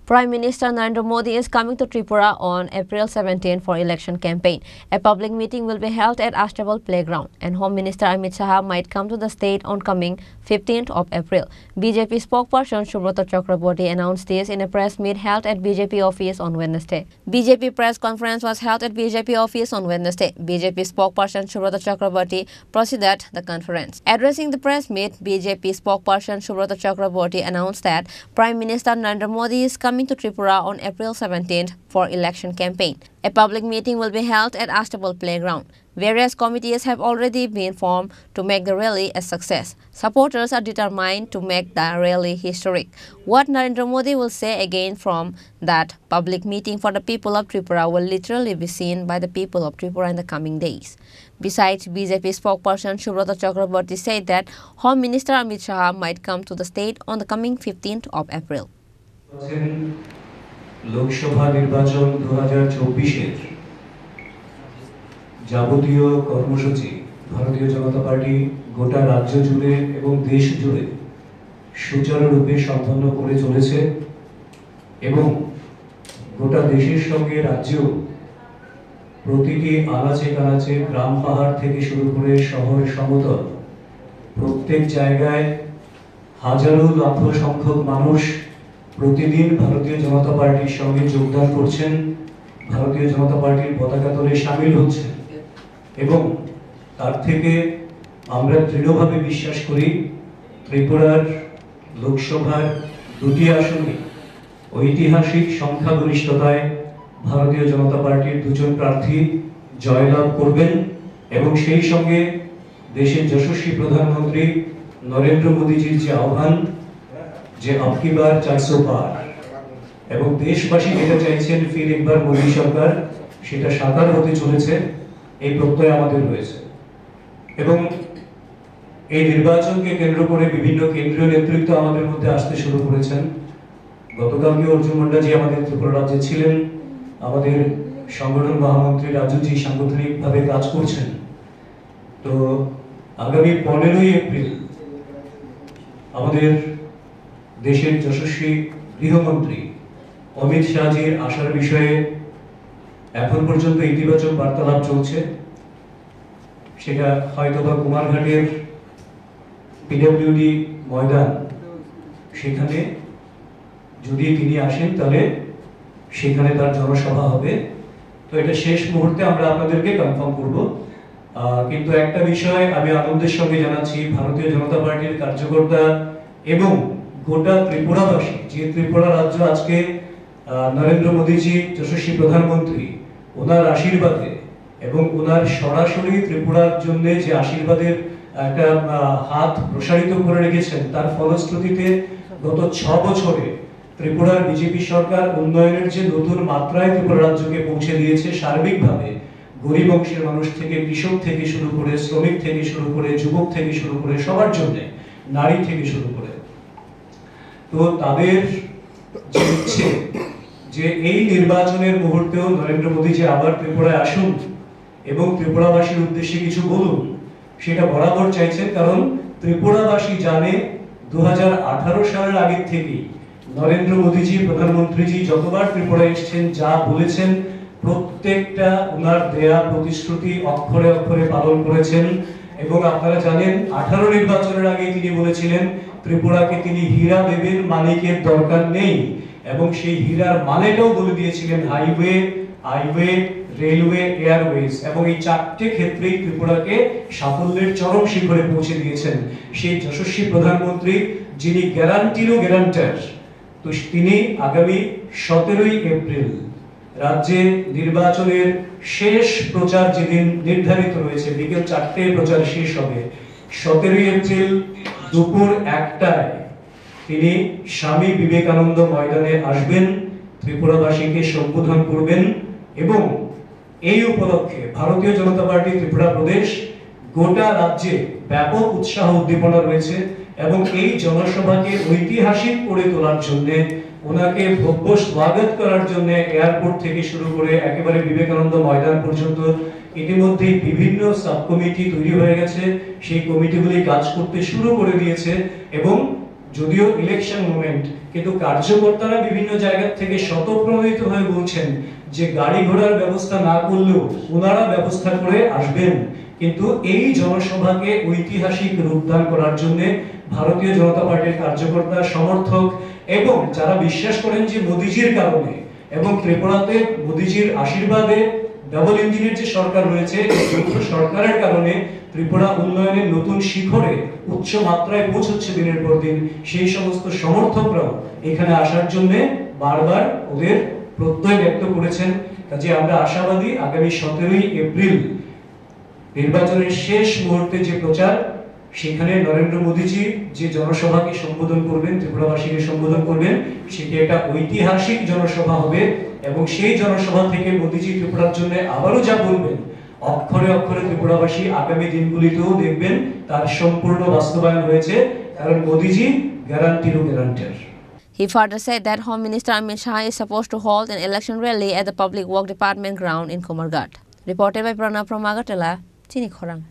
Prime Minister Narendra Modi is coming to Tripura on April 17 for election campaign. A public meeting will be held at Astebal Playground, and Home Minister Amit Shah might come to the state on coming 15th of April. BJP spokesperson Subrata Chakraborty announced this in a press meet held at BJP office on Wednesday. BJP press conference was held at BJP office on Wednesday. BJP spokesperson Subrata Chakraborty proceeded the conference. Addressing the press meet, BJP spokesperson Subrata Chakraborty announced that Prime Minister Narendra Modi is coming to Tripura on April 17th for election campaign. A public meeting will be held at Astebal Playground. Various committees have already been formed to make the rally a success. Supporters are determined to make the rally historic. What Narendra Modi will say again from that public meeting for the people of Tripura will literally be seen by the people of Tripura in the coming days. Besides, BJP spokesperson Subrata Chakraborty said that Home Minister Amit Shah might come to the state on the coming 15th of April. Lok Sabha নির্বাচন 2024-এর যাবতীয় কর্মসূচি ভারতীয় জনতা party গোটা রাজ্য জুড়ে এবং দেশ জুড়ে সুচারুরূপে সম্পন্ন করে চলেছে এবং গোটা দেশের সঙ্গে রাজ্যেও প্রতিটি আনাচে কানাচে গ্রাম পাহাড় থেকে শুরু করে শহর সমতল প্রত্যেক জায়গায় হাজারো লক্ষ সংখ্যক মানুষ প্রতিদিন ভারতীয় জনতা পার্টির সঙ্গে যোগদান করছেন, ভারতীয় জনতা পার্টির পতাকা তলে শামিল হচ্ছেন এবং তার থেকে আমরা দৃঢ়ভাবে বিশ্বাস করি ত্রিপুরার লোকসভার দুটি আসনে ঐতিহাসিক সংখ্যাগরিষ্ঠতায় ভারতীয় জনতা পার্টির দুজন প্রার্থী জয়লাভ করবেন এবং সেই সঙ্গে দেশের যশস্বী প্রধানমন্ত্রী নরেন্দ্র মোদীজির যে আহ্বান যে আবকি বার 400 পার এবং দেশবাসী যেটা চাইছেন ফির একবার মোদী সরকার সেটা সাকার হতে চলেছে এই প্রত্যয় আমাদের রয়েছে এবং এই নির্বাচনকে কেন্দ্র করে বিভিন্ন কেন্দ্রীয় নেতৃত্ব আমাদের মধ্যে আসতে শুরু করেছেন। গতকালকে অর্জুন মুন্ডাজি আমাদের ত্রিপুরা রাজ্যে ছিলেন, আমাদের সংগঠন মহামন্ত্রী রাজুজি সাংগঠনিকভাবে কাজ করছেন। তো আগামী 15ই এপ্রিল আমাদের দেশের যশস্বী গৃহমন্ত্রী অমিত শাহজির আসার বিষয়ে এখন পর্যন্ত ইতিবাচক বার্তালাপ চলছে। সেটা হয়তোবা কুমারঘাটের পিডব্লিউডি ময়দান, সেখানে যদি তিনি আসেন তাহলে সেখানে তার জনসভা হবে। তো এটা শেষ মুহূর্তে আমরা আপনাদেরকে কনফার্ম করব। কিন্তু একটা বিষয় আমি আনন্দের সঙ্গে জানাচ্ছি, ভারতীয় জনতা পার্টির কার্যকর্তা এবং গোটা ত্রিপুরাবাসী, যে ত্রিপুরা রাজ্য আজকে নরেন্দ্র মোদীজি যশস্বী প্রধানমন্ত্রী ওনার আশীর্বাদে এবং ওনার সরাসরি ত্রিপুরার জন্য যে আশীর্বাদের একটা হাত প্রসারিত করে রেখেছেন, তার ফলশ্রুতিতে গত 6 বছরে ত্রিপুরার বিজেপি সরকার উন্নয়নের যে নতুন মাত্রায় ত্রিপুরা রাজ্যকে পৌঁছে দিয়েছে সার্বিকভাবে, গরিব অংশের মানুষ থেকে, কৃষক থেকে শুরু করে, শ্রমিক থেকে শুরু করে, যুবক থেকে শুরু করে, সবার জন্য, নারী থেকে শুরু করে। তো তাদের যে ইচ্ছে যে এই নির্বাচনের মুহূর্তেও নরেন্দ্র মোদী যে আবার ত্রিপুরায় আসুন এবং ত্রিপুরাবাসীর উদ্দেশ্যে কিছু বলুন, সেটা বরাবর চাইছেন। কারণ ত্রিপুরাবাসী জানে 2018 সালের আগের থেকেই নরেন্দ্র মোদীজি প্রধানমন্ত্রীজি যতবার ত্রিপুরায় এসেছেন, যা বলেছেন প্রত্যেকটা ওনার দেয়া প্রতিশ্রুতি অক্ষরে অক্ষরে পালন করেছেন। এবং আপনারা জানেন 18 নির্বাচনের আগে তিনি বলেছিলেন ত্রিপুরাকে তিনি হীরা দেবেন, মানিকের দরকার নেই, এবং সেই হীরার মানেটাও বলে দিয়েছিলেন হাইওয়ে, রেলওয়ে, এয়ারওয়েজ, এবং এই 4টে ক্ষেত্রেই ত্রিপুরাকে সাফল্যের চরম শিখরে পৌঁছে দিয়েছেন সেই যশস্বী প্রধানমন্ত্রী, যিনি গ্যারান্টিরও গ্যারান্টার। তো তিনি আগামী 17ই এপ্রিল রাজ্যে নির্বাচনের শেষ প্রচার যেদিন নির্ধারিত রয়েছে, বিকেল 4টায় প্রচার শেষ হবে, 17ই এপ্রিল দুপুর 1টায় তিনি স্বামী বিবেকানন্দ ময়দানে আসবেন, ত্রিপুরাবাসীকে সম্বোধন করবেন এবং এই উপলক্ষে ভারতীয় জনতা পার্টি ত্রিপুরা প্রদেশ গোটা রাজ্যে ব্যাপক উৎসাহ উদ্দীপনা রয়েছে এবং এই জনসভাকে ঐতিহাসিক করে তোলার জন্য, ওনাকে ভব্য স্বাগত করার জন্য এয়ারপোর্ট থেকে শুরু করে একেবারে বিবেকানন্দ ময়দান পর্যন্ত ইতিমধ্যেই বিভিন্ন সাব কমিটি তৈরি হয়ে গেছে। সেই কমিটিগুলি কাজ করতে শুরু করে দিয়েছে এবং যদিও ইলেকশন মুভমেন্ট, কিন্তু কার্যকর্তারা বিভিন্ন জায়গা থেকে স্বতঃপ্রণোদিত হয়ে বলছেন যে গাড়ি ঘোড়ার ব্যবস্থা না করলেও ওনারা ব্যবস্থা করে আসবেন। কিন্তু এই জনসভাকে ঐতিহাসিক রূপদান করার জন্য ভারতীয় জনতা পার্টির কার্যকর্তা, সমর্থক এবং যারা বিশ্বাস করেন যে মোদিজির কারণে এবং ত্রিপুরাতে মোদিজির আশীর্বাদে ডাবল ইঞ্জিনের যে সরকার রয়েছে, এই যৌথ সরকারের কারণে ত্রিপুরা উন্নয়নের নতুন শিখরে উচ্চ মাত্রায় পৌঁছচ্ছে দিনের পর দিন, সেই সমস্ত সমর্থকরাও এখানে আসার জন্য বারবার ওদের প্রত্যয় ব্যক্ত করেছেন। কাজে আমরা আশাবাদী আগামী 17ই এপ্রিল নির্বাচনের শেষ মুহূর্তে যে প্রচার, সেখানে নরেন্দ্র মোদীজি যে জনসভাকে সম্বোধন করবেন, ত্রিপুরাবাসীকে সম্বোধন করবেন, সেটি একটা ঐতিহাসিক জনসভা হবে এবং সেই জনসভা থেকে মোদীজি ত্রিপুরার জন্য আবারও যা বলবেন, অক্ষরে অক্ষরে ত্রিপুরাবাসী আগামী দিনগুলিতেও দেখবেন তার সম্পূর্ণ বাস্তবায়ন হয়েছে, কারণ মোদীজি গ্যারান্টিরও guarantor. He further said that Home Minister Amit Shah is supposed to hold an election rally at the Public Work Department ground in Komargat. Reported by Pranav from Agartala, Chini Khorang.